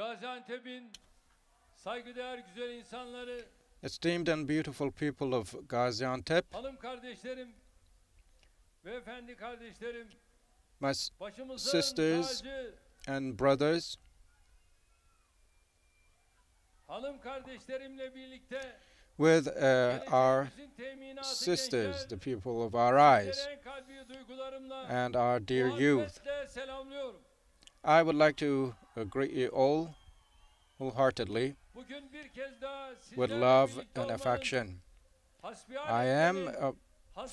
Gaziantep'in saygıdeğer güzel insanları, Esteemed and beautiful people of G.Antep, hanım kardeşlerim, beyefendi kardeşlerim, my başımızın sisters tacı, and brothers, hanım kardeşlerimle birlikte with our geleceğimizin teminatı sisters, gençler, the people of our eyes, sizleri en kalbi duygularımla and our dear youth. muhabbetle selamlıyorum. I would like to greet you all wholeheartedly Bugün bir kez daha with sizlerle love birlikte and olmanın affection. hasbihal I am etmenin,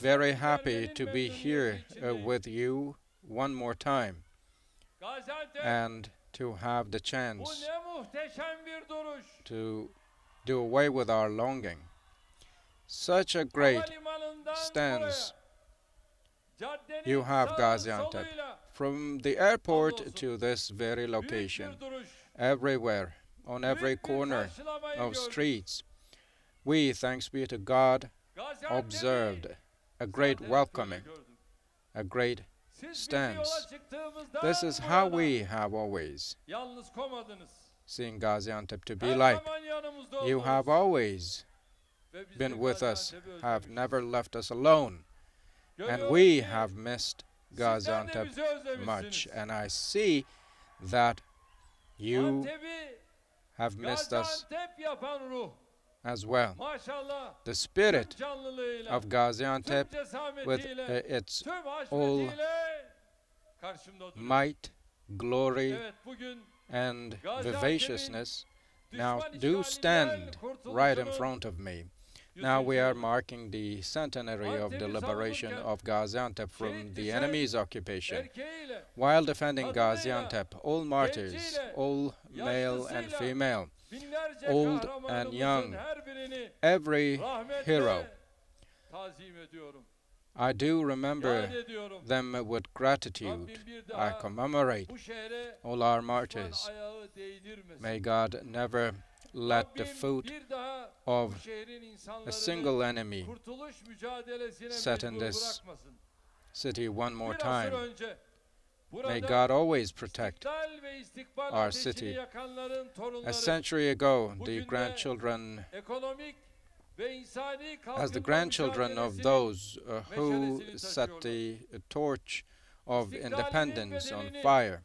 very hasret happy gidermenin to be memnuniyeti here içindeyim. with you one more time Gaziantep, and to have the bu chance ne muhteşem bir duruş. to do away with our longing. Such a great Havalimanından stance buraya, caddenin you have, sağ Gaziantep. soluyla From the airport Hamdolsun. to this very büyük location, bir duruş, everywhere, on every büyük bir corner karşılamayı of gördük. streets, we, thanks be to God, Gaziantep'i observed a great zaten welcoming, böyle gördüm. a great Siz bizi stance. yola çıktığımızda This is how burada we have always yalnız komadınız. seen Gaziantep to be Her like. zaman yanımızda You oldunuz. have always Ve biz de been with us, Gaziantep'i have özlemişiz. never left us alone, and Görüyorum we ki have missed sizler de Gaziantep bizi özlemişsiniz. much, and I see that you Antep'i have missed us Gaziantep yapan ruh. as well. Maşallah. The Tüm spirit canlılığıyla, of tüm Gaziantep, with cesametiyle, its tüm all haşmetiyle karşımda duruyor. might, glory, Evet, bugün and Gaziantep'in vivaciousness now düşman do işgalinden stand right in kurtuluşunun front of me. Now we 100. are yılı. marking the centenary of the Antep'i liberation savunurken of Gaziantep from şehit the düşen enemy's occupation. Erkeğiyle, While defending kadınıyla, Gaziantep, all martyrs, genciyle, all male and yaşlısıyla, female, binlerce old and kahramanımızın young, her birini every rahmetle hero, tazim ediyorum. I do remember Yad ediyorum. them with gratitude. Rabbim bir I daha commemorate bu şehre all our düşman martyrs. ayağı değdirmesin. May God never let the Rabbim foot bir daha of bu şehrin a insanlarını single enemy kurtuluş mücadelesine set in mecbur this bırakmasın. city one more Bir asır time. önce May burada God always protect İstiklal ve istikbal our ateşini city. yakanların A torunları century ago, bugün the de grandchildren, ekonomik ve insani as the kalkınma grandchildren of mücadelesinin those who meşalesini set the torch of İstiklalinin independence on bedelini fire,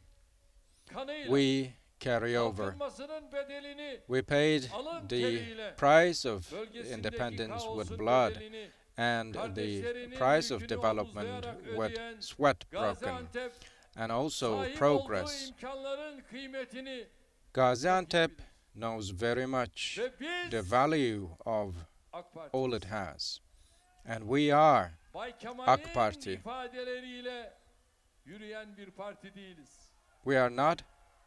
kanıyla, we carry over. kalkınmasının bedelini We paid alın the teriyle, price of bölgesindeki independence with kaosun blood bedelini and the kardeşlerinin price of yükünü development omuzlayarak with ödeyen sweat broken, Gaziantep and also sahip olduğu progress. imkanların kıymetini Gaziantep knows very much ve biz the value of AK all Parti it has. And we are Bay AK Kemal'in Parti. ifadeleriyle yürüyen bir parti değiliz. We are not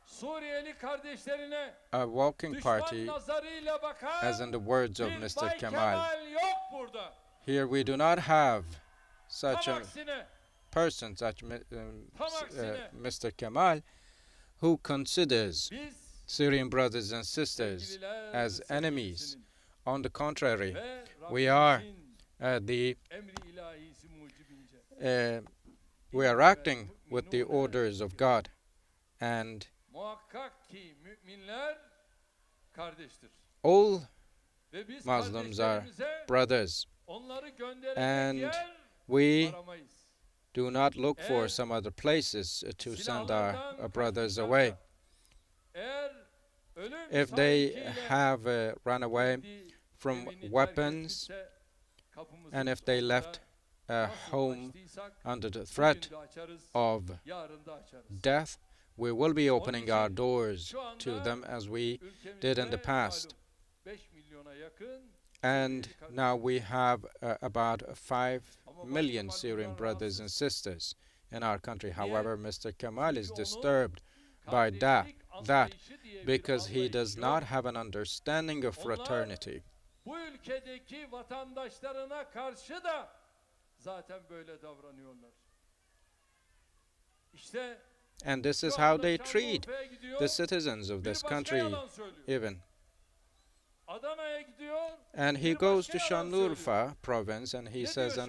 Suriyeli kardeşlerine a walking düşman party, nazarıyla bakan as in the words of bir Mr. Bay Kemal. Kemal yok burada. Here we do not have such Tam a aksine, person, such tam aksine Mr. Kemal, who considers biz Syrian brothers and sisters sevgililer as enemies. sevgilisinin On the contrary, ve we are Rabbimizin the emri ilahisi mucibince we are acting with the orders of God, and muhakkak ki müminler kardeştir. all Ve biz Muslims are kardeşlerimize brothers. onları gönderecek And yer We aramayız. do not look for Eğer some other places to send our silahlardan brothers kaçmışlarsa, away. eğer ölüm If they sahikiyle have run away kendi from evini terk weapons, etmişse, kapımızı and if biz they onlara left a nasıl home açtıysak, under the bugün threat de açarız, of yarın da açarız. death, we will be opening our için doors şu anda to them as we did in the ülkemizde past. malum 5 milyona yakın And Suriyeli kardeş now we have about 5 Ama Bay million Kemal Syrian bundan brothers and rahatsız. sisters in our country. Niye? However, Mr. Kemal is Çünkü onun disturbed by kardeşlik that anlayışı diye bir because he anlayış does yok. not have an understanding of Onlar fraternity. Bu ülkedeki vatandaşlarına karşı da zaten böyle davranıyorlar. İşte And this is şu how anda they treat Şanlıurfa'ya gidiyor, the citizens of bir this başka country yalan söylüyor. even. Adana'ya gidiyor, And he bir goes to başka yalan söylüyor. Şanlıurfa province and he Ne says diyor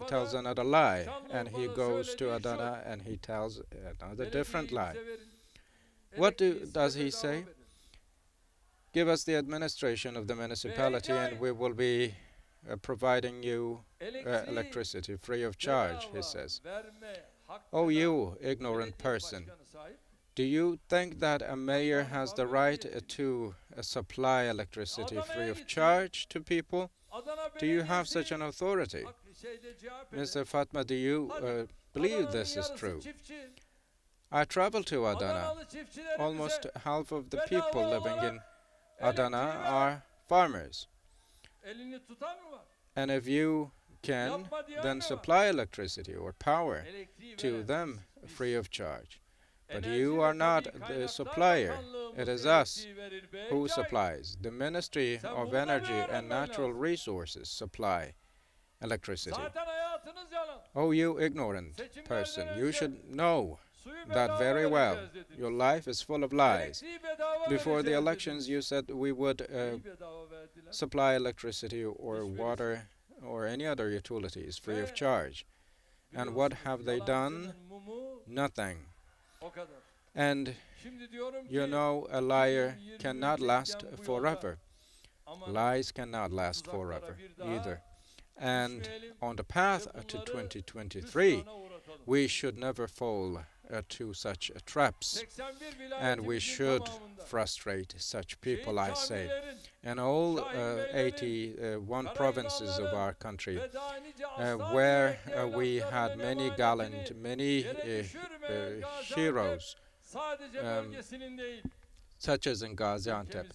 tells Şanlıurfa'da? another lie. And he Şanlıurfa'da goes to söylediği şu, Adana and he tells another different belediyeyi lie. bize verin, What elektriği does size he say? bedava verin. Give us the administration of the municipality and we will be providing you electricity free of charge, he says. Oh, you ignorant person. Do you think that a mayor has the right to supply electricity free of charge to people? Do you have such an authority? Mr. Fatma, do you believe this is true? I travel to Adana. Almost half of the people living in Adana are farmers. And if you can, then supply electricity or power to them free of charge. But you are not the supplier. It is us who supplies. The Ministry of Energy and Natural Resources supply electricity. Oh, you ignorant person, you should know that very well. Your life is full of lies. Before the elections, you said we would supply electricity or water or any other utilities free of charge. And what have they done? Nothing. And you know, a liar cannot last forever. Lies cannot last forever either. And on the path to 2023, we should never fall to such traps, and we should frustrate such people, I say. And all 81 provinces of our country, where we had many gallant, many heroes, such as in G.Antep.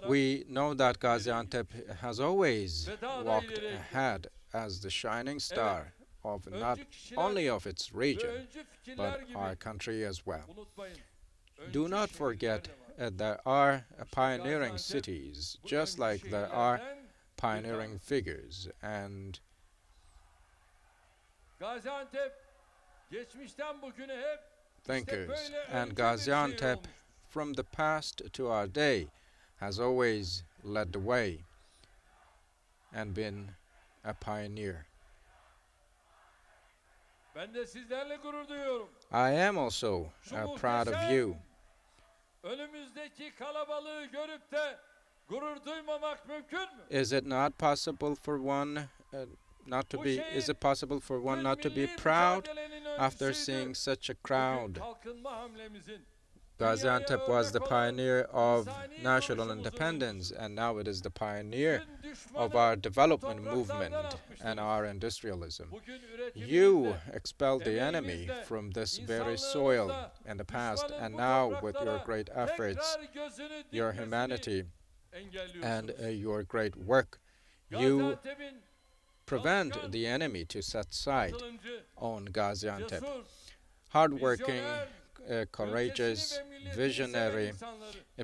We know that G.Antep has always walked ahead as the shining star of not only of its region, but our country as well. Do not forget there are pioneering cities, just like there are pioneering figures, and thinkers. And G.Antep, from the past to our day, has always led the way and been a pioneer. I am also proud of you. Is it not possible for one not to be? Is it possible for one not to be proud after seeing such a crowd? G.Antep was the pioneer of national independence, and now it is the pioneer of our development movement and our industrialism. You expelled the enemy from this very soil in the past, and now with your great efforts, your humanity, and your great work, you prevent the enemy to set sight on G.Antep. Hardworking, courageous, visionary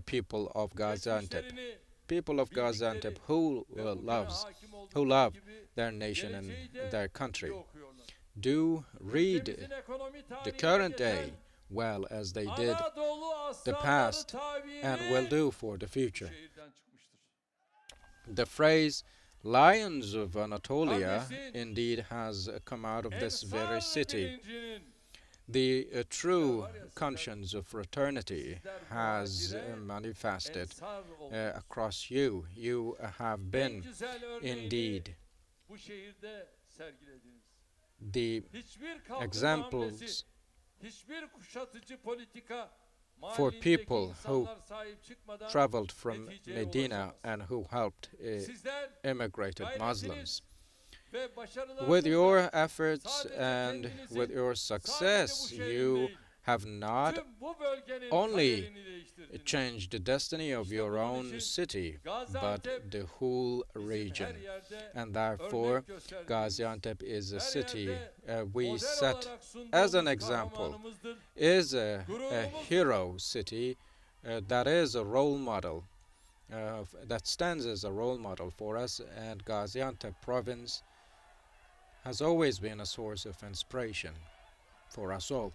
people of G.Antep. People of G.Antep who love their nation and their country. Do read the current day well as they did the past and will do for the future. The phrase Lions of Anatolia indeed has come out of this very city. The true conscience of fraternity has manifested across you. You have been indeed the examples for people who traveled from Medina and who helped immigrated Muslims. With your efforts and with your success, you have not only changed the destiny of your own city, but the whole region. And therefore, G.Antep is a city we set as an example, is a hero city that is a role model, that stands as a role model for us, and G.Antep province has always been a source of inspiration for us all.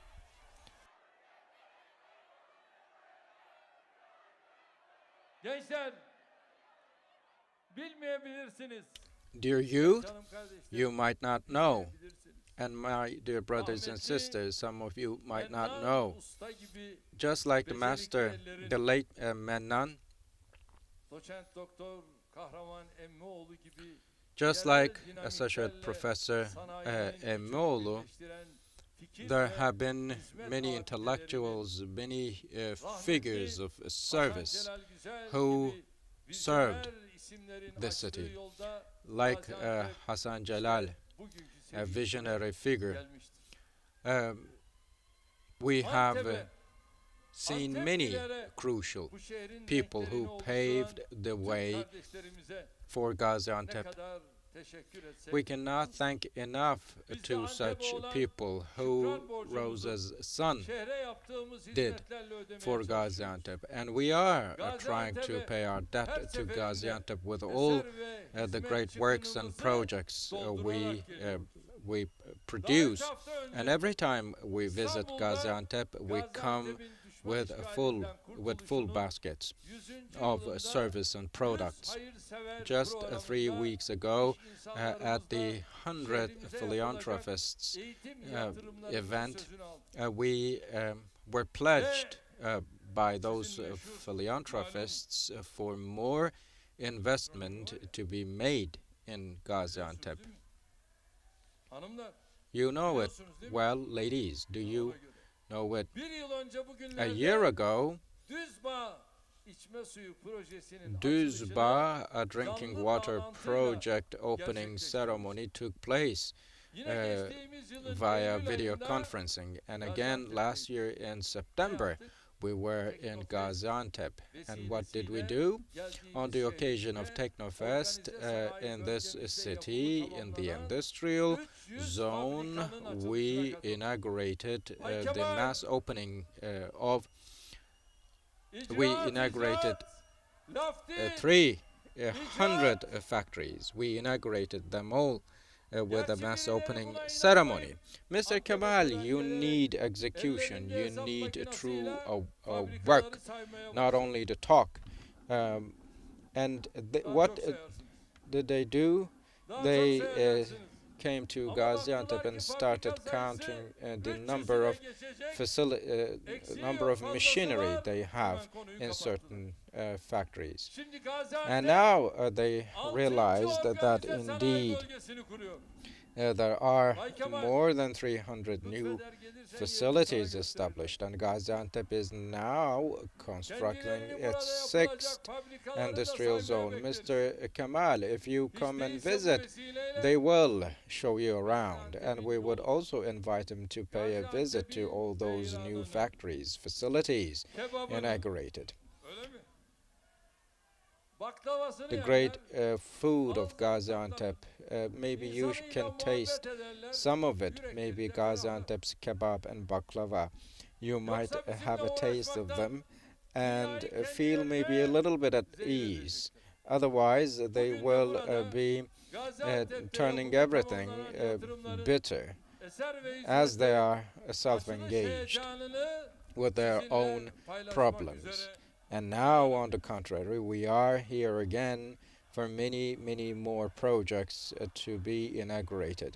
Dear youth, you might not know And my dear brothers and sisters, some of you might not Mennan know, Usta gibi just like the becerikli master, ellerin, the late Mennan, doçent doktor Kahraman Emmioğlu gibi just yerel like Associate dinamiklerle Professor sanayinin gücünü Emmoğlu, birleştiren fikir there ve have been hizmet many abidelerini, intellectuals, many figures rahmetli of Hasan service Celal Güzel who gibi served vizyoner isimlerin the açtığı city, yolda like Gaziantep Hasan Celal, bugünkü a seviyesine visionary figure. gelmiştir. We have Antep'e, seen many Anteplilere, crucial bu şehrin people renklerini who oluşturan paved the Türk way kardeşlerimize for ne Gaziantep. kadar teşekkür etsek We cannot thank enough Biz de to Antep'e such olan people who şükran borcumuzu rose as sun şehre yaptığımız did hizmetlerle ödemeye for çalışıyoruz. Gaziantep, and we are trying to Gaziantep'e pay our her debt to seferinde Gaziantep with all eser ve the hizmet great works and çıkınımızı projects doldurarak geliyoruz. we Daha produce. 3 hafta önce And every time we visit İstanbul'da Gaziantep, we come Gaziantep'in düşman with işgalinden full kurtuluşunun baskets 100. of yılında service and 100 products. hayırsever Just 3 programında weeks ago, iş at the insanlarımızla 100th şehrimize Philanthropists eğitim yatırımlarının event, sözünü aldık. we were pledged by those Sizin meşhur philanthropists for more investment to be made in Gaziantep. Biliyorsunuz değil mi? Hanımlar, You know it biliyorsunuz değil mi? well, ladies. Do you Ona göre. know it? Bir yıl önce A bugünlerde year ago, Düzbağ içme suyu projesinin açılışını Düzba, a drinking canlı water bağlantıyla project opening gerçekleştirdik. ceremony took place yine geçtiğimiz yılın via Eylül video ayında conferencing. And again, Gaziantep'teydik. last year in ne September, yaptık? we were in Gaziantep. And what did we do? Geldiğimiz On the occasion of şehirde Technofest organize sanayi in this bölgemizde city, yapımı in the tamamlanan industrial 300 zone, fabrikanın we açılışına katıldık. inaugurated Bay the Kemal, mass opening of, İcraat, we inaugurated icraat, laf değil. 300 factories. We inaugurated them all with a mass Gerçi opening birileri buna ceremony. inanmayın. Mr. Antep Kemal, you öğrencileri need execution, ellerinde you hesap need true makinesiyle work, fabrikaları saymaya not başladı. only to talk. And Daha what çok sayarsınız. did they do? Daha They çok sayarsınız. came to Ama Gaziantep baktılar and ki started fabrika sayısı counting the 300'üne number of geçecek. Eksiği number yok, of fazlası machinery var. they have Hemen konuyu in kapattılar. certain factories. Şimdi And Gaziantep now they 6. realized that organize sanayi indeed bölgesini kuruyor. there are Bay Kemal, more than 300 new lütfeder gelirsen facilities yeri sana established, and Gaziantep is now constructing Kendilerini burada its yapılacak 6th fabrikaları da industrial saymaya zone. bekleriz. Mr. Kemal, if you Hiç come and değilse bu visit, vesileyle they will show you around, and we would also invite them to pay a visit to all those new factories, facilities kebabını, inaugurated. öyle mi? Baklavasını The yerler, great food of Gaziantep, maybe you insanıyla can muhabbet taste ederler, some of it, yürekleri maybe de ferahlar. Gaziantep's kebab and baklava. You might Yoksa bizimle have a taste of uğraşmaktan them and dünyayı kendi feel maybe a yerine little bit at zehir ease. Otherwise, they Bugün de will burada be Gaziantep'te turning yapımı everything tamamlanan yatırımların bitter, eser ve as they hizmetlerin are açılış self-engaged heyecanını with their sizinle own paylaşmak problems. üzere And now, on the contrary, we are here again for many, many more projects to be inaugurated.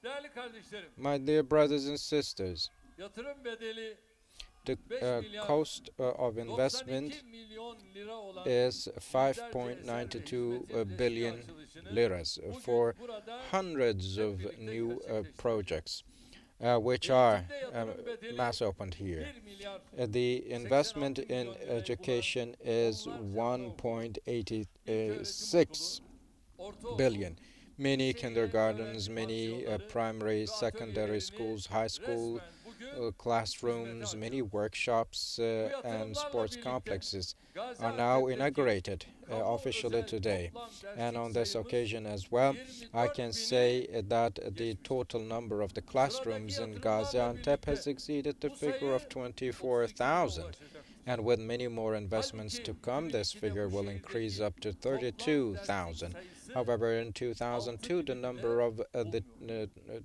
Değerli kardeşlerim, My dear brothers and sisters, yatırım bedeli the 5 milyar cost of investment 92 milyon lira olan is yüzlerce eser ve 5.92 hizmetin billion resmi açılışını liras bugün for burada hundreds hep of birlikte new gerçekleştirdik. projects, which are Eğitimde yatırım bedeli mass opened here. 1 milyar The investment 86 in milyon lirayı education bulan is onlarca ilköğretim 1.86 okulu, ortaokul, billion. Many liseli kindergartens, öğrenci many pansiyonları primary, ve secondary atölyelerini schools, high school resmen bugün classrooms, many açıyoruz. workshops Bu and yatırımlarla sports birlikte complexes are now Gaziantep'teki inaugurated kamu officially özel today. toplam And on derslik this sayımız occasion as well, I 24 can bini say that the geçmiştir. total number of the classrooms in yatırımlarla Gaziantep has birlikte exceeded the bu figure sayı of 32 24,000. ulaşacak. And with many more investments to come, this figure will increase up to 32,000. However, in 2002, the number of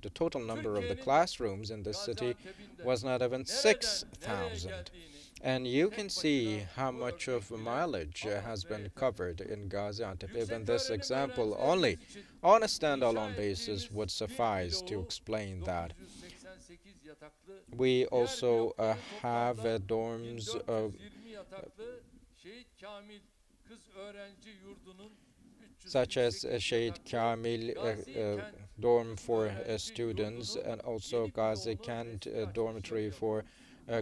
the total number of the classrooms in the city was not even 6,000. And you can see how much of mileage has been covered in Gaziantep. Even this example only on a standalone basis would suffice to explain that. We also have dorms such as Shahid Kamil dorm for students, and also Ghazi Kent dormitory for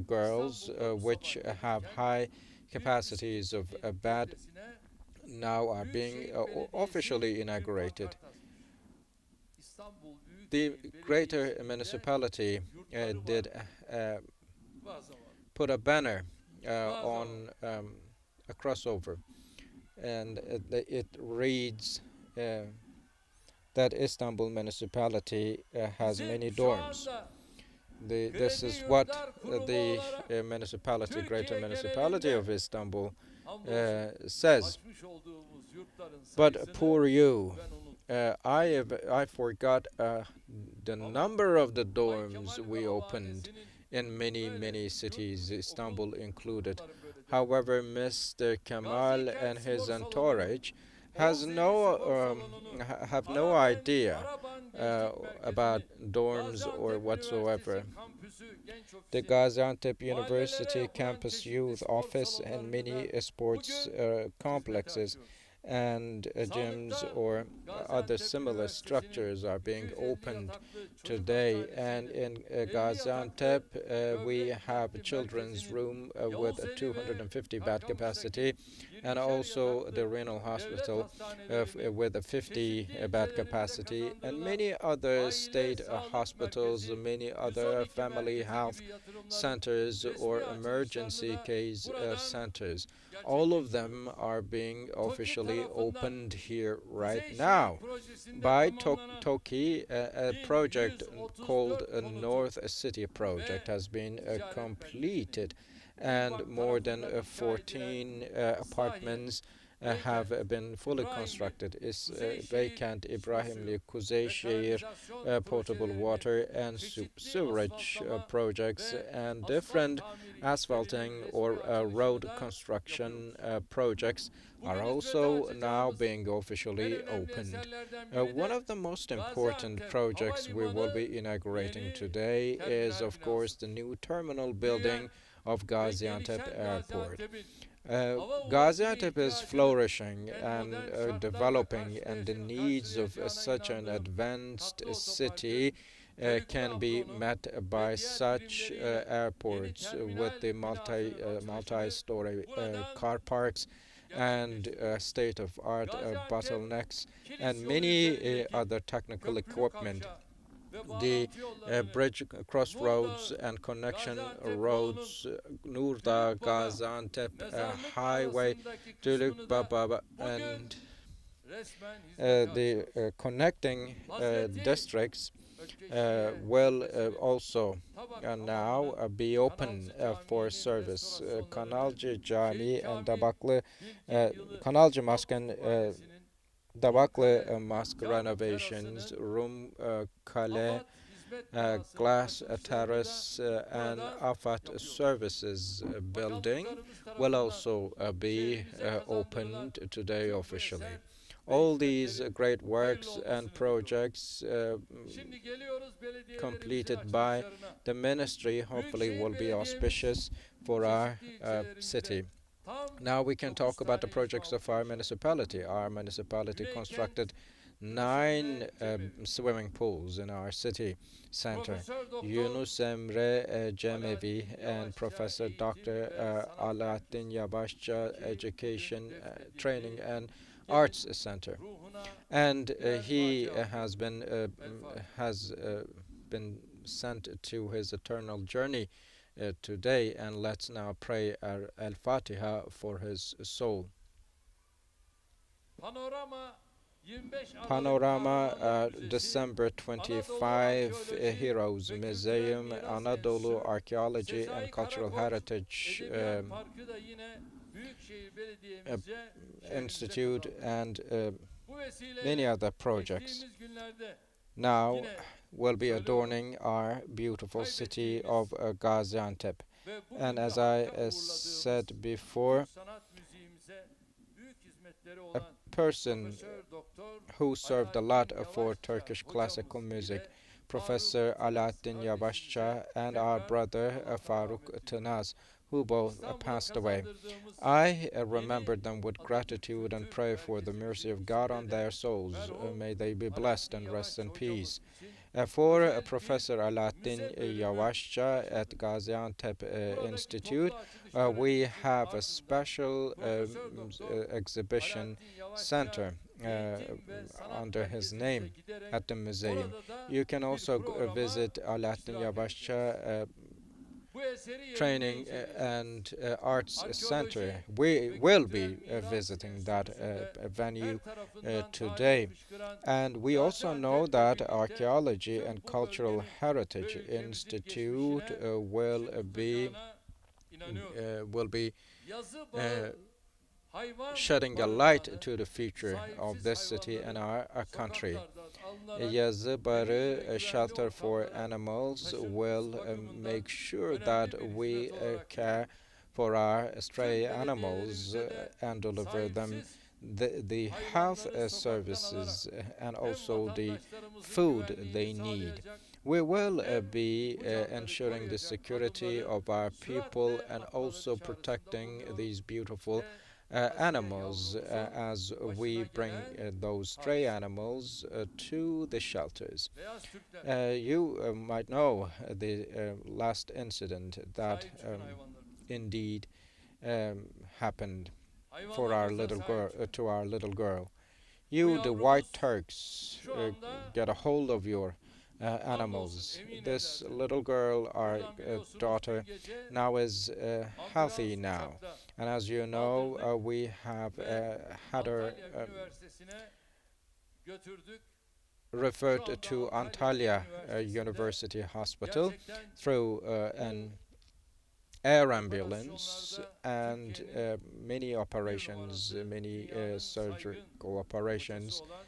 girls, which have high capacities of bed, now are being officially inaugurated. The greater municipality did put a banner on a crossover, and it reads that Istanbul municipality has many dorms. This is what the greater municipality of Istanbul says. But poor you, I forgot the number of the dorms we opened in many cities, Istanbul included. However, Mr. Kemal and his entourage have no idea about dorms or whatsoever. The Gaziantep University Campus Youth Office and many sports complexes and gyms or other similar structures are being opened today. And in Gaziantep, we have a children's room with a 250 bed capacity, and also the renal hospital with a 50 bed capacity, and many other state hospitals, many other family health centers or emergency case centers. All of them are being officially opened here right now. By Toki, a project called a North City project has been completed, and more than 14 apartments have been fully constructed. Is vacant Ibrahimli Kuzeyşehir potable water and sewerage projects, and different asphalting or road construction projects are also now being officially opened. One of the most important projects we will be inaugurating today is, of course, the new terminal building of Gaziantep Airport. Gaziantep is flourishing and developing, and the needs of such an advanced city can be met by such airports with the multi-story car parks and state-of-art bottlenecks and many other technical equipment. The bridge crossroads and connection roads, Nurda, Gaziantep Highway, Dülük Baba, and the connecting districts will also now be open for service. Kanalcı Cami and Kanalcı Mosque and Dabaklı Mosque renovations, Rum Kale, Glass Terrace, and Afat Services building will also be opened today officially. All these great works and projects completed by the ministry hopefully will be auspicious for our city. Now we can talk about the projects of our municipality. Our municipality constructed 9 swimming pools in our city center. Yunus Emre Cemevi and Professor Dr. Alaaddin Yavaşça Education, Training and Arts Center. And he has been sent to his eternal journey today, and let's now pray Al-Fatiha for his soul. Panorama December 25 Heroes Museum, Anadolu Archaeology and Cultural Heritage Institute, and many other projects now will be adorning our beautiful city of Gaziantep. ve And bugün de as I hakka said uğurladığımız before, Türk sanat müziğimize büyük hizmetleri a olan person Profesör Doktor who served a lot Alaaddin for Yavaşça Turkish classical hocamız music, ile Faruk Professor Tınaz Alaaddin kardeşimize Yavaşça and our tekrar brother Allah'tan Faruk rahmet diliyorum. Tınaz, who both İstanbul'a passed away. kazandırdığımız I yeni remember them with Atatürk gratitude and Kültür pray for the mercy of God Merkezi'nin on içinde their de souls. merhum May they be blessed Alaaddin and rest Yavaşça in peace. hocamız için For özel bir Professor Alaaddin müze bölümü Yavaşça at açıldı. G.Antep Buradaki Institute, toplu açılış we törenimizin have a ardından special Profesör Doktor exhibition Alaaddin Yavaşça center Eğitim ve Sanat under his Merkezi'mize name giderek at the museum. orada da You can bir also programa visit Alaaddin iştirak Yavaşça edeceğiz. Bu eseri yerinde Training inceleyeceğiz. and Arts Center. Arkeoloji We ve will kültürel be miras visiting that enstitüsünde venue her tarafından today. tarih fışkıran And we also know Gaziantep'le that birlikte Archaeology tüm and bu Cultural bölgenin ve Heritage ülkemizin Institute geçmişine will ışık be tutacağına inanıyorum. Yazı uh, bağı hayvan shedding a light barınağını to the future of sahipsiz this city and hayvanların our country. sokaklardan alınarak Yazı temiz ve Barı, a güvenli shelter for ortamlara animals, will taşınması bakımından make sure önemli that bir we hizmet olarak care görüyorum. for our stray Tüm animals belediyelerimizde de and deliver them sahipsiz the health hayvanları sokaktan services alarak and hem also the vatandaşlarımızın food they güvenliğini need. sağlayacak We will hem be bu canlıları ensuring the koruyacak security adımları of our people süratle and atmaları also çağrısında protecting bulunuyorum these beautiful ve Asiye animals yavrumuzun as we başına bring gelen those stray hadise. animals to the shelters. Beyaz Türkler You might know the last incident that sahip çıkın hayvanlarımıza. indeed happened for our Hayvanlarımıza little sahip girl, çıkın. to our little girl. Bu You, the White yavrumuz Turks, şu anda get a hold of your hamdolsun animals. emin This ellerde. little girl, our Buradan biliyorsunuz daughter, dün gece now is healthy ambulans now. uçakta And as you know, kaldırdık we have ve had her Antalya Üniversitesi'ne götürdük. Şu referred anda to Antalya Antalya Üniversitesi'nde University Hospital gerçekten through an air ambulance and many operations, many surgical operations olan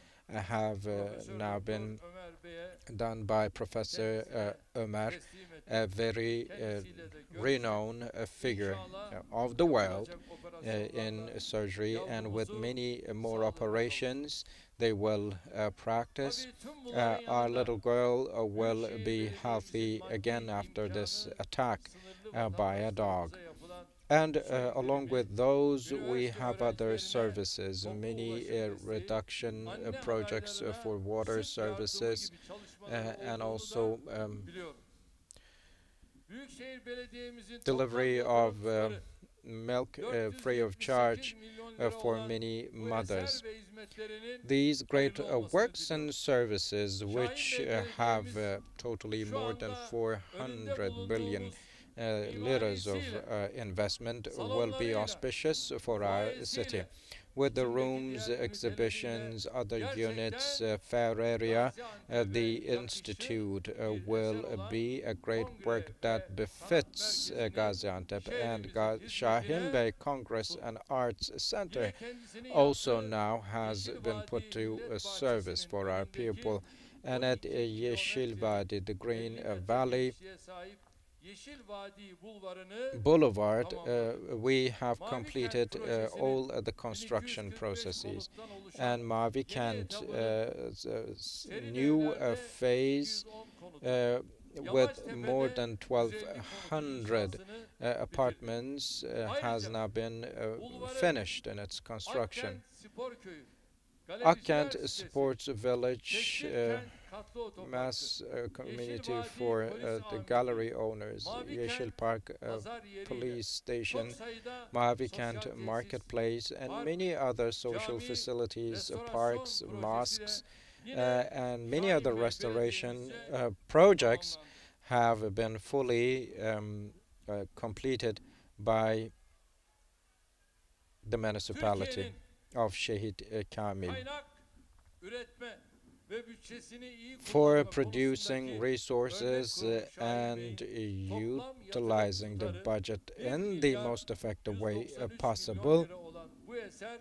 have Profesör now Doktor been Ömer Bey'e done by Professor Ömer, teslim ettik. a very Kendisiyle de görüşüp renowned figure inşallah of the world yapılacak in operasyonlarla surgery, and with yavrumuzu many more sağlığına operations they will practice. Tabii tüm bunların Our yanında little girl will Büyükşehir be healthy Belediye'mizin again maddi after this imkanı attack sınırlı by a dog. vatandaşlarımıza yapılan And söylemlerimi along with those, we üniversite have other öğrencilerine services, toplu many ulaşım desteği, reduction anne projects for adaylarına water süt yardımı services, gibi çalışmaları and olduğunu also da biliyorum. Büyükşehir Belediye'mizin delivery toplam of yatırım tutarı milk free of charge 478 milyon lira for olan many bu mothers. eser ve hizmetlerinin These great hayırlı olmasını works and diliyorum. services, which Şahin Bey have Belediye'miz totally şu more than anda 400 billion bulunduğumuz litres of mimarisiyle, investment, will be salonlarıyla, auspicious for our city. fuayesiyle, With the içindeki rooms, diğer exhibitions, other units, gerçekten fair area, Gaziantep'e the yakışır institute bir will eser olan be a great kongre work ve that sanat befits merkezini Gaziantep, and şehrimizin Şahin hizmetine Bey Congress sundu. and Arts Center Yine kendisinin also yaptığı now has Yeşil been Vadi put to Millet service Bahçesi'nin for our önündeki people. And at 12 Yeşil kilometrelik Vadi, the Green 50 metre Valley genişliğe sahip Yeşil Vadi Bulvarı'nı Boulevard, tamamladık. we have Mavi completed Kent projesinin all the construction 1245 processes. konuttan And oluşan Mavi yeni Kent etabının new Serin phase 210 konut. with more Yamaçtepe'de than 150 konutun 1,200 inşasını apartments has Ayrıca now been bulvarı finished in its construction. Akkent Spor Köyü, Akkent Galericiler Sitesi, Sports Village, Tekstil Kent Katlı Otoparkı, mass community Vadi for Polis the Amirliği, gallery owners, Mavi Yeşil Kent Park Pazar yeriyle police station, çok sayıda Mavi sosyal Kent tesis, Marketplace, and park, many other social cami, facilities, restorasyon parks, projesiyle mosques, yine and many Şahin other Bey restoration Belediye'mizce projects tamamlandı. have been fully completed by the municipality Türkiye'nin of Şehit Kamil. kaynak üretme ve bütçesini iyi For kullanma producing konusundaki resources örnek kurum Şahin and Bey'in toplam utilizing the yatırım budget tutarı in 1 the milyar most effective way 193 milyon possible. lira olan bu eser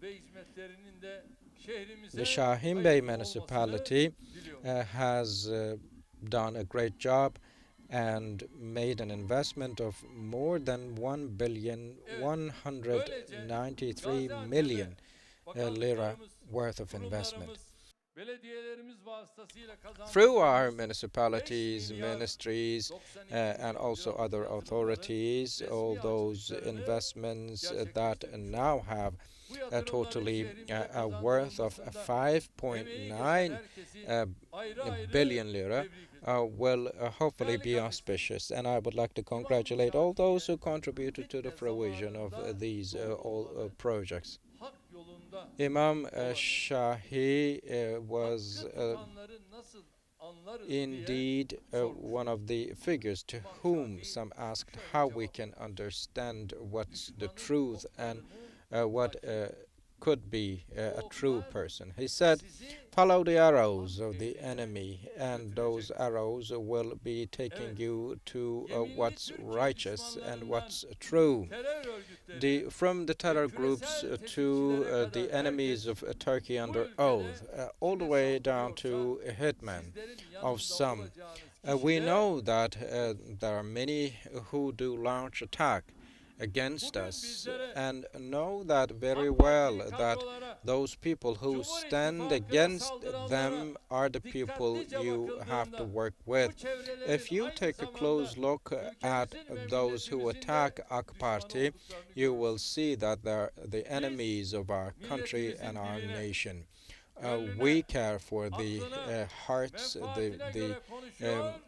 ve hizmetlerinin de şehrimize The Şahin Bey hayırlı municipality olmasını diliyorum. has done a great job and made an investment of more than 1,193 million lira worth of investment. Through our municipalities, ministries, and also other authorities, all those investments that now have totally a worth of 5.9 billion lira will hopefully be auspicious. And I would like to congratulate all those who contributed to the fruition of these all projects. Imam Shahi was indeed one of the figures to whom some asked how we can understand what's the truth and what could be a true person. He said, follow the arrows of the enemy, and those arrows will be taking you to what's righteous and what's true. From the terror groups to the enemies of Turkey under oath, all the way down to a hitman of some. We know that there are many who do launch attack against us, and know that very well that those people who stand against them are the people you have to work with. If you take a close look at those who attack AK Party, you will see that they're the enemies of our country and our nation. We care for the hearts, the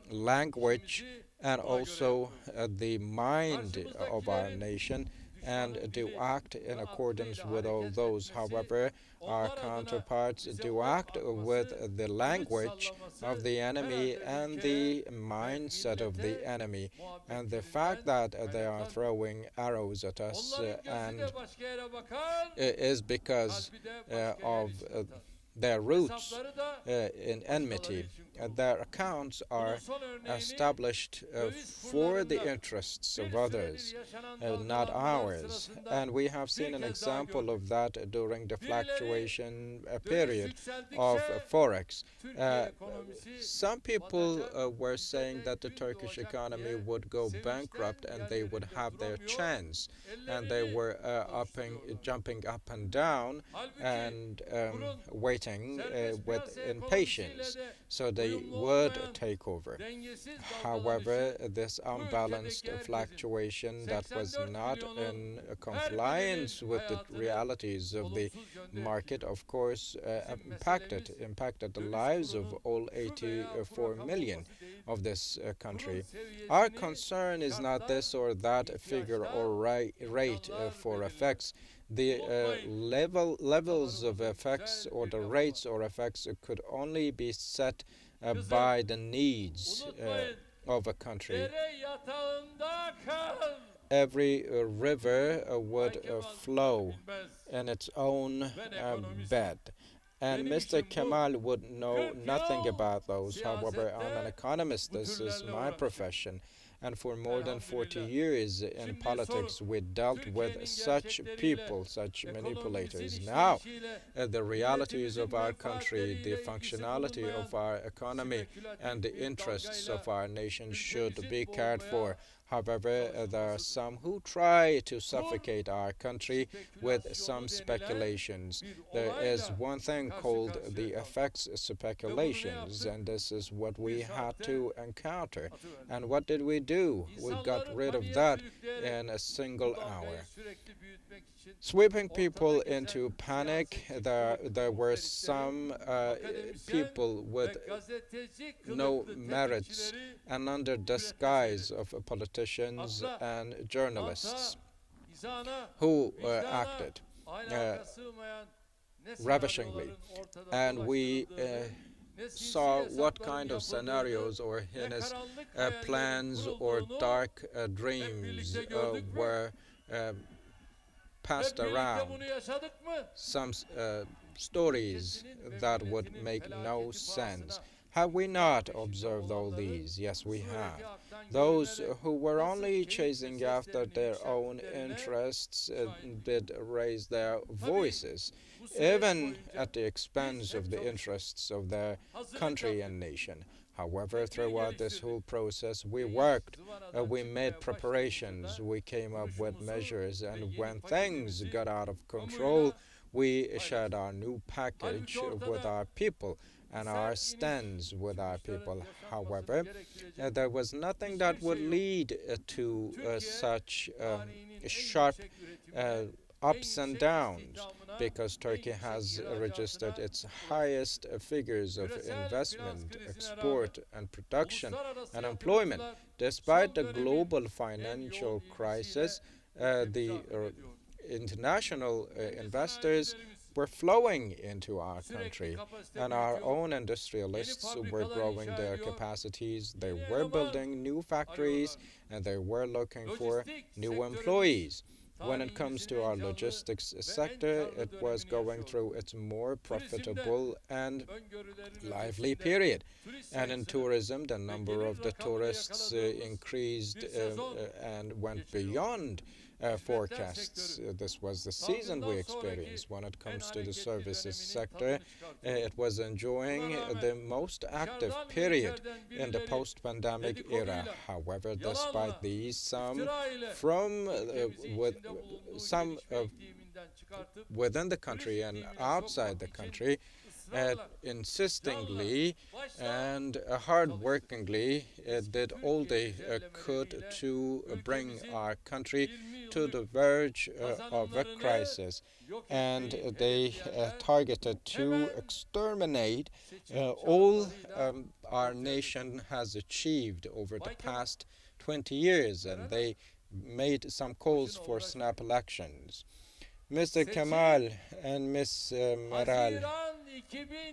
language, and also the mind of our nation, and do act in accordance with all those. However, our counterparts do act with the language of the enemy and the mindset of the enemy, and the fact that they are throwing arrows at us and is because of their roots in enmity. Their accounts are established for the interests of others, not ours. And we have seen an example of that during the fluctuation period of Forex. Some people were saying that the Turkish economy would go bankrupt and they would have their chance, and they were jumping up and down and waiting with impatience so they would take over. However, this unbalanced fluctuation that was not in compliance with the realities of the market, of course, impacted the lives of all 84 million of this country. Our concern is not this or that figure or rate for FX. The levels of effects or the rates or effects could only be set by the needs of a country. Every river would flow in its own bed. And Mr. Kemal would know nothing about those. However, I'm an economist. This is my profession. And for more than 40 years in politics, we dealt with such people, such manipulators. Now, the realities of our country, the functionality of our economy, and the interests of our nation should be cared for. However, there are some who try to suffocate our country with some speculations. There is one thing called the FX speculations, and this is what we had to encounter. And what did we do? We got rid of that in a single hour. Sweeping people into panic, there were some people with no merits and under disguise of politicians and journalists who acted ravishingly. And we saw what kind of scenarios or heinous plans or dark dreams were passed around, some stories that would make no sense. Have we not observed all these? Yes, we have. Those who were only chasing after their own interests did raise their voices, even at the expense of the interests of their country and nation. However, throughout this whole process, we worked, we made preparations, we came up with measures, and when things got out of control, we shared our new package with our people and our stands with our people. However, there was nothing that would lead to such sharp ups and downs, because Turkey has registered its highest figures of investment, export, and production and employment. Despite the global financial crisis, the international investors were flowing into our country, and our own industrialists were growing their capacities. They were building new factories, and they were looking for new employees. When it comes to our logistics sector, it was going through its more profitable and lively period. And in tourism, the number of the tourists increased and went beyond forecasts. This was the season we experienced. When it comes to the services sector, it was enjoying the most active period in the post-pandemic era. However, despite these, some within the country and outside the country insistingly and hard-workingly did all they could to bring our country to the verge of a crisis, and they targeted to exterminate all our nation has achieved over the past 20 years, and they made some calls for snap elections. Mr. Kemal and Ms. Meral,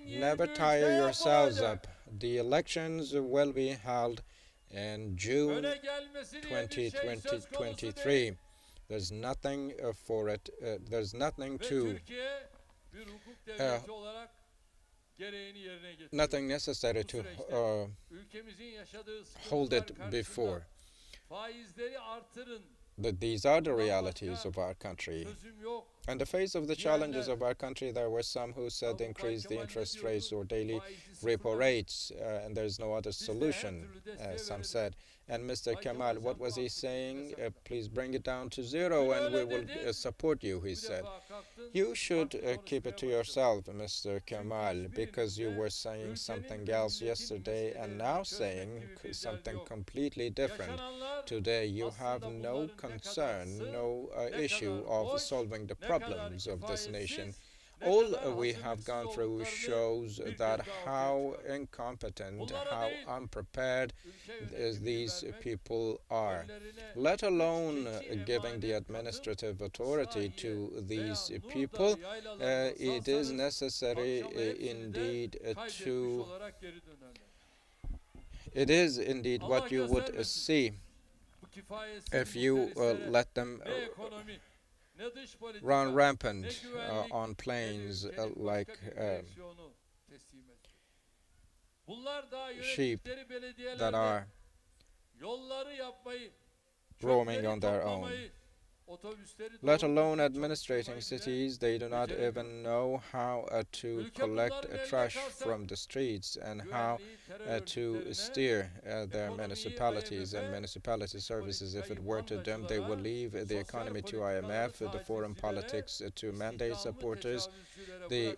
never tire yourselves up. The elections will be held in June 2023. There's nothing for it. There's nothing to nothing necessary to hold it before. That these are the realities of our country. In the face of the challenges of our country, there were some who said increase the interest rates or daily repo rates, and there's no other solution, some said. And Mr. Kemal, what was he saying? Please bring it down to zero and we will support you, he said. You should keep it to yourself, Mr. Kemal, because you were saying something else yesterday and now saying something completely different. Today you have no concern, no issue of solving the problems of this nation. All we have gone through shows that how incompetent, how unprepared these people are. Let alone giving the administrative authority to these people, it is necessary indeed it is indeed what you would see if you let them run rampant on planes like sheep that are roaming on their own. Let alone administrating cities, they do not even know how to collect trash from the streets and how to steer their municipalities and municipality services. If it were to them, they would leave the economy to IMF, the foreign politics to mandate supporters, the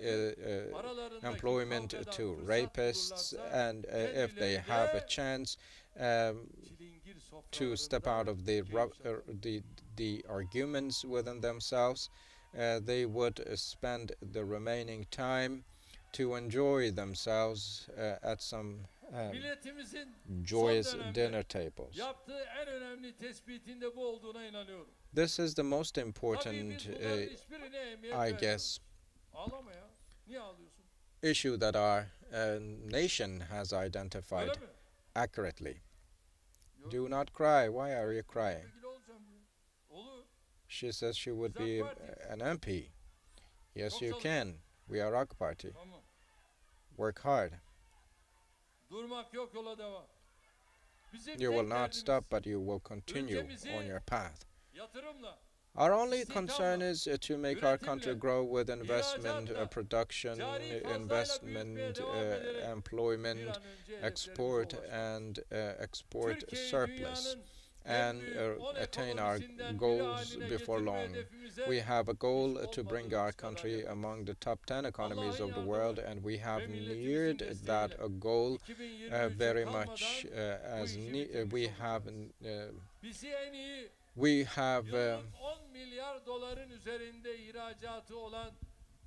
employment to rapists, and if they have a chance to step out of the arguments within themselves, they would spend the remaining time to enjoy themselves at some joyous dinner tables. This is the most important, I guess, issue that our nation has identified accurately. Do not cry. Why are you crying? She says she would be an MP. Yes, you can. We are AK Party. Work hard. You will not stop, but you will continue on your path. Our only concern is to make our country grow with investment, production, investment, employment, export, and export surplus, and attain our goals before long. We have a goal to bring our country among the top 10 economies of the world, and we have neared that goal very much as we have yıllık 10 milyar doların üzerinde ihracatı olan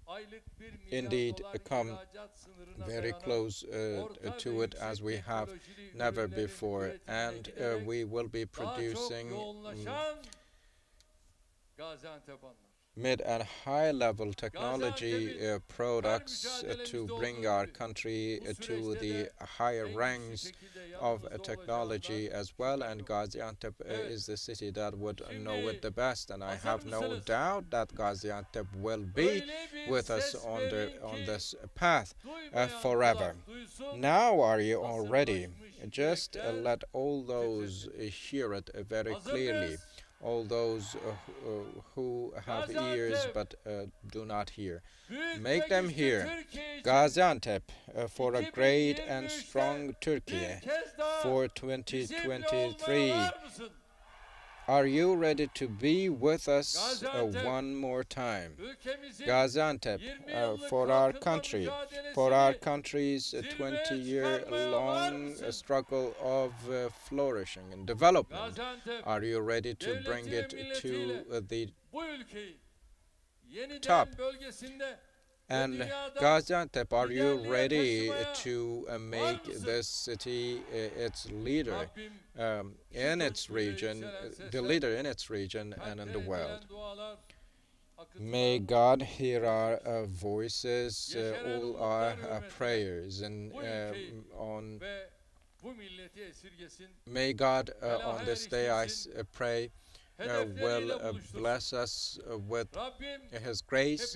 aylık 1 milyar indeed dolar come ihracat sınırına very dayanan close orta to ve it as yüksek we have teknolojili never ürünlerin before, üretimine and giderek we will be daha çok producing yoğunlaşan Gaziantep anlar. mid and high level technology products to bring our country to the higher ranks of technology as well, and Gaziantep is the city that would know it the best, and I have no doubt that Gaziantep will be with us on this path forever. Now are you all ready? Just let all those hear it very clearly. All those who have ears but do not hear. Make them hear. Gaziantep for a great and strong Turkey for 2023. Are you ready to be with us one more time? Gaziantep for our country, for our country's 20-year-long struggle of flourishing and development. Are you ready to bring it to the top? And Gaziantep, are you ready to make this city its leader in its region, the leader in its region and in the world? May God hear our voices, all our prayers, and may God on this day, I pray, will bless us with His grace,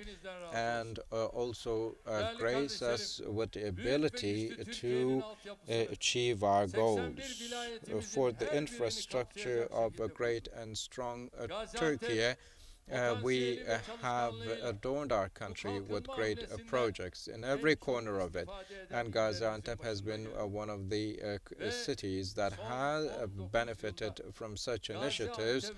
and also grace us with the ability to achieve our goals. For the infrastructure of a great and strong Turkey, we have adorned our country with great projects in every corner of it, and Gaziantep has been one of the cities that have benefited from such initiatives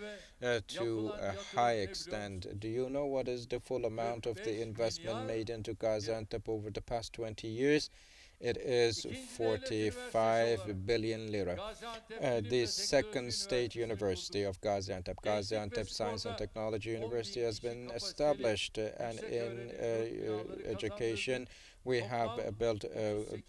to a high extent. Do you know what is the full amount of the investment made into Gaziantep over the past 20 years? It is 45 billion lira. The second state university of Gaziantep, Gaziantep Science and Technology University, has been established, and in education we have built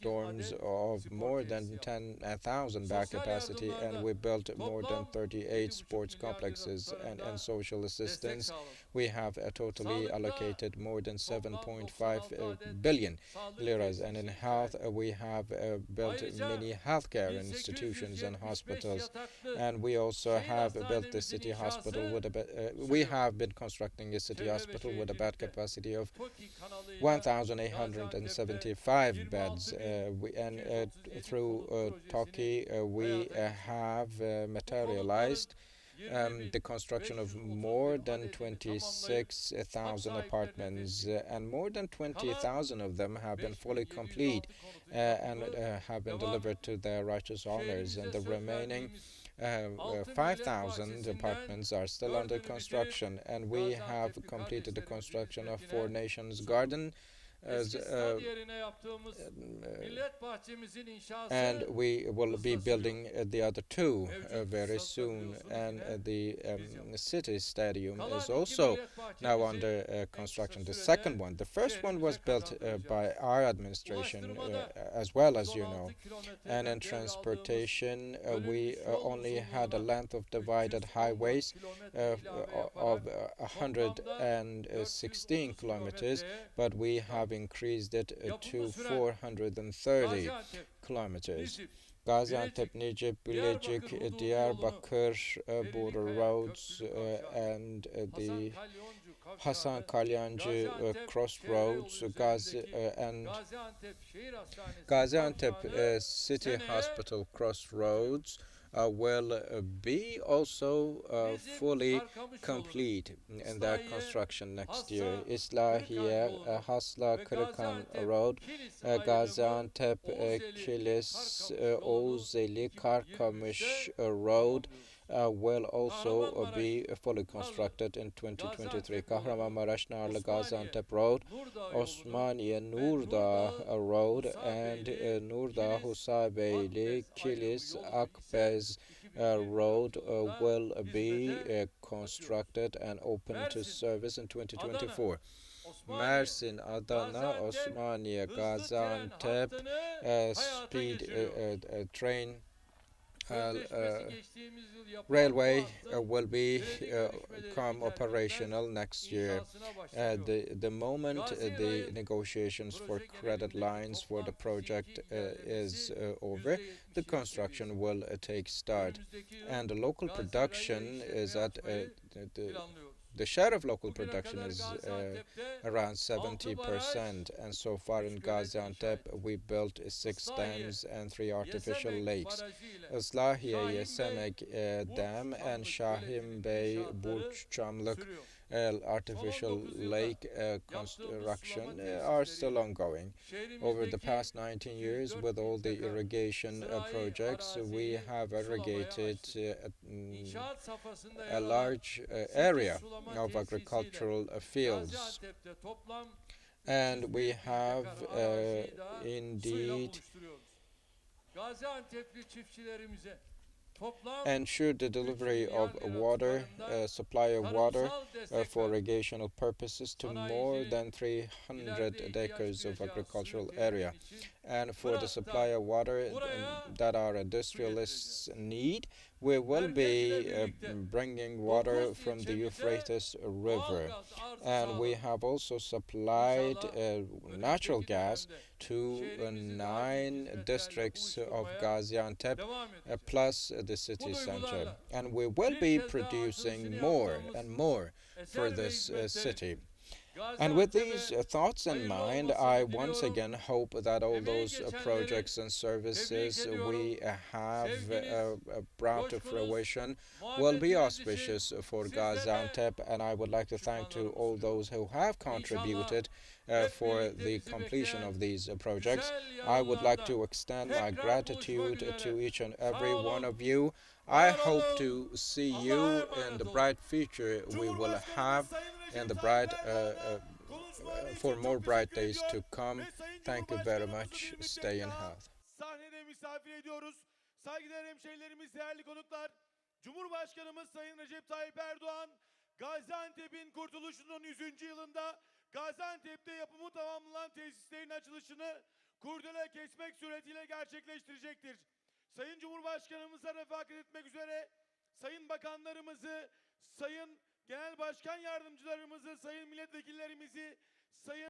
dorms of more than 10,000 bed capacity, and we built more than 38 sports complexes, and social assistance. We have totally allocated more than 7.5 billion liras, and in health we have built many healthcare institutions and hospitals, and we also have built the city hospital with we have been constructing a city hospital with a bed capacity of 1,875 beds, and through Turkey we have materialized the construction of more than 26,000 apartments, and more than 20,000 of them have been fully complete and have been delivered to their righteous owners, and the remaining 5,000 apartments are still under construction, and we have completed the construction of Four Nations Garden, and we will be building the other two very soon, and the city stadium is also now under construction. The second one, the first one was built by our administration as well, as you know, and in transportation we only had a length of divided highways of 116 kilometers, but we have increased it to 430 kilometers. Gaziantep, Necip, Bilecik, Diyarbakır border roads, and the Hasan Kalyancı crossroads, and Gaziantep City Hospital crossroads will be also fully complete in their construction next year. Islahiye, Hasla, Kırıkan Road, Gaziantep, Kilis, Oğuzeli, Karkamış Road will also be fully constructed in 2023. Kahramanmaraş, Narlı, Gaziantep Road, Osmaniye, Nurdağ Road, and Nurdağ, Husaybeyli, Kilis, Akbez Road will be constructed and open to service in 2024. Mersin, Adana, Osmaniye, Gaziantep speed train railway will become operational next year. The moment the negotiations for credit lines for the project is over, the construction will take start. And the local production is at the share of local production is around 70%, and so far in Gaziantep we built 6 dams and 3 artificial lakes. Islahiye Yesemek Dam and Şahin Bey Burççamlık artificial lake construction are still ongoing. Over the past 19 years, with all the irrigation projects, we have irrigated a large area of agricultural fields. And we have indeed ensured the delivery of water, supply of water for irrigational purposes to more than 300 acres of agricultural area. And for the supply of water that our industrialists need, we will be bringing water from the Euphrates River. And we have also supplied natural gas to 9 districts of Gaziantep plus the city center. And we will be producing more and more for this city. And with these thoughts in mind, I once again hope that all those projects and services we have brought to fruition will be auspicious for Gaziantep, and I would like to thank to all those who have contributed for the completion of these projects. I would like to extend my gratitude to each and every one of you. I hope to see you in the bright future we will have and the bright for more bright days to come. Thank you very much. Stay in health. Sahnede misafir ediyoruz. Saygıdeğer hemşehrilerimiz, değerli konuklar. Cumhurbaşkanımız Sayın Recep Tayyip Erdoğan, Gaziantep'in kurtuluşunun 100. yılında Gaziantep'te yapımı tamamlanan tesislerin açılışını kurdele kesmek suretiyle gerçekleştirecektir. Sayın Cumhurbaşkanımıza refakat etmek üzere sayın bakanlarımızı, sayın genel başkan yardımcılarımızı, sayın milletvekillerimizi, sayın